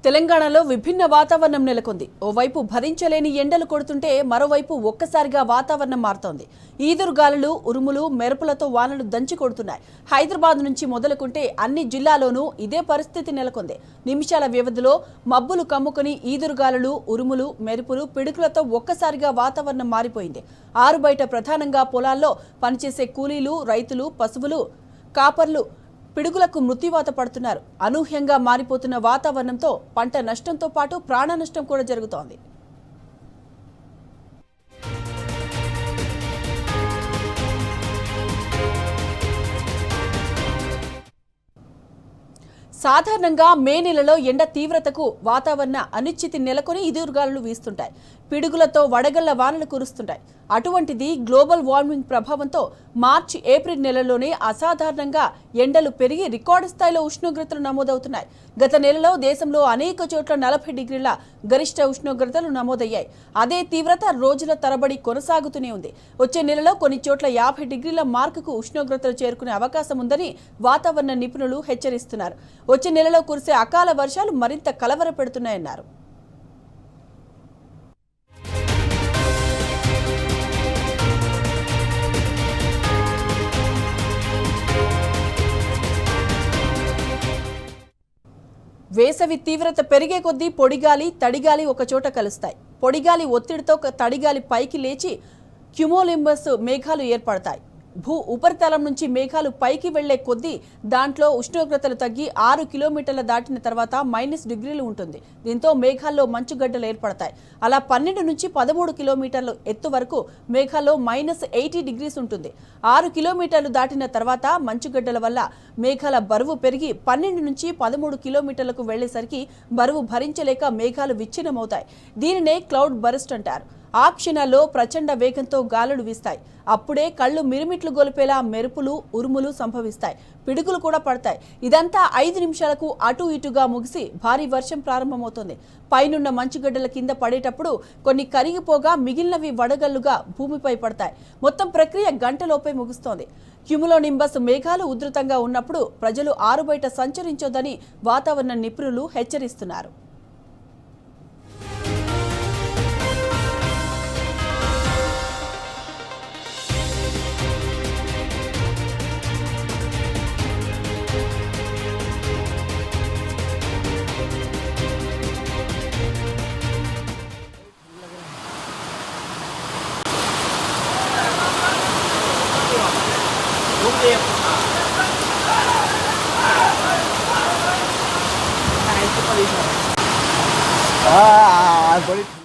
తెలంగాణలో విభిన్న వాతావరణం నెలకొంది. ఓవైపు భరించలేని ఎండలు కొడుతుంటే మరోవైపు ఒక్కసారిగా వాతావరణం మారుతోంది. ఈదురుగాలులు, ఉరుములు, మెరుపులతో వానలు దంచి కొడుతున్నాయి. హైదరాబాద్ నుంచి మొదలుకుంటే అన్ని జిల్లాల్లోనూ ఇదే పరిస్థితి నెలకొంది. నిమిషాల వ్యవధిలో మబ్బులు కమ్ముకుని ఈదురుగాలులు, ఉరుములు, మెరుపులు, పిడుగులతో ఒక్కసారిగా వాతావరణం మారిపోయింది. ఆరుబయట ప్రధానంగా పొలాల్లో పనిచేసే కూలీలు, రైతులు, పశువులు, కాపర్లు పిడుగులకు మృత్యువాత పడుతున్నారు. అనూహ్యంగా మారిపోతున్న వాతావరణంతో పంట నష్టంతో పాటు ప్రాణ నష్టం కూడా జరుగుతోంది. సాధారణంగా మే నెలలో ఎండ తీవ్రతకు వాతావరణ అనిశ్చితి నెలకొని ఈదురుగాలులు వీస్తుంటాయి. పిడుగులతో వడగళ్ల వానలు కురుస్తుంటాయి. అటువంటిది గ్లోబల్ వార్మింగ్ ప్రభావంతో మార్చి, ఏప్రిల్ నెలలోనే అసాధారణంగా ఎండలు పెరిగి రికార్డు స్థాయిలో ఉష్ణోగ్రతలు నమోదవుతున్నాయి. గత నెలలో దేశంలో అనేక చోట్ల 40 డిగ్రీల గరిష్ట ఉష్ణోగ్రతలు నమోదయ్యాయి. అదే తీవ్రత రోజుల తరబడి కొనసాగుతూనే ఉంది. వచ్చే నెలలో కొన్ని చోట్ల 50 డిగ్రీల మార్కుకు ఉష్ణోగ్రతలు చేరుకునే అవకాశం ఉందని వాతావరణ నిపుణులు హెచ్చరిస్తున్నారు. వచ్చే నెలలో కురిసే అకాల వర్షాలు మరింత కలవరపెడుతున్నాయన్నారు. వేసవి తీవ్రత పెరిగే కొద్దీ పొడిగాలి, తడిగాలి ఒకచోట కలుస్తాయి. పొడిగాలి ఒత్తిడితో తడిగాలి పైకి లేచి క్యుమోలింబస్ మేఘాలు ఏర్పడతాయి. భూ ఉపరితలం నుంచి మేఘాలు పైకి వెళ్లే కొద్దీ దాంట్లో ఉష్ణోగ్రతలు తగ్గి 6 కిలోమీటర్ల దాటిన తర్వాత -డిగ్రీలు ఉంటుంది. దీంతో మేఘాల్లో మంచుగడ్డలు ఏర్పడతాయి. అలా 12 నుంచి 13 కిలోమీటర్ల ఎత్తు వరకు మేఘాల్లో -80 డిగ్రీస్ ఉంటుంది. 6 కిలోమీటర్లు దాటిన తర్వాత మంచుగడ్డల వల్ల మేఘాల బరువు పెరిగి 12 నుంచి 13 కిలోమీటర్లకు వెళ్లేసరికి బరువు భరించలేక మేఘాలు విచ్ఛిన్నమవుతాయి. దీనినే క్లౌడ్ బరస్ట్ అంటారు. ఆ క్షణాల్లో ప్రచండ వేగంతో గాలులు వీస్తాయి. అప్పుడే కళ్ళు మిరుమిట్లు గొలిపేలా మెరుపులు, ఉరుములు సంభవిస్తాయి. పిడుగులు కూడా పడతాయి. ఇదంతా 5 నిమిషాలకు అటు ఇటుగా ముగిసి భారీ వర్షం ప్రారంభమవుతుంది. పైనున్న మంచుగడ్డల కింద పడేటప్పుడు కొన్ని కరిగిపోగా మిగిలినవి వడగళ్లుగా భూమిపై పడతాయి. మొత్తం ప్రక్రియ గంటలోపే ముగుస్తోంది. క్యుములోనింబస్ మేఘాలు ఉధృతంగా ఉన్నప్పుడు ప్రజలు ఆరుబయట సంచరించొద్దని వాతావరణ నిపుణులు హెచ్చరిస్తున్నారు. Ah,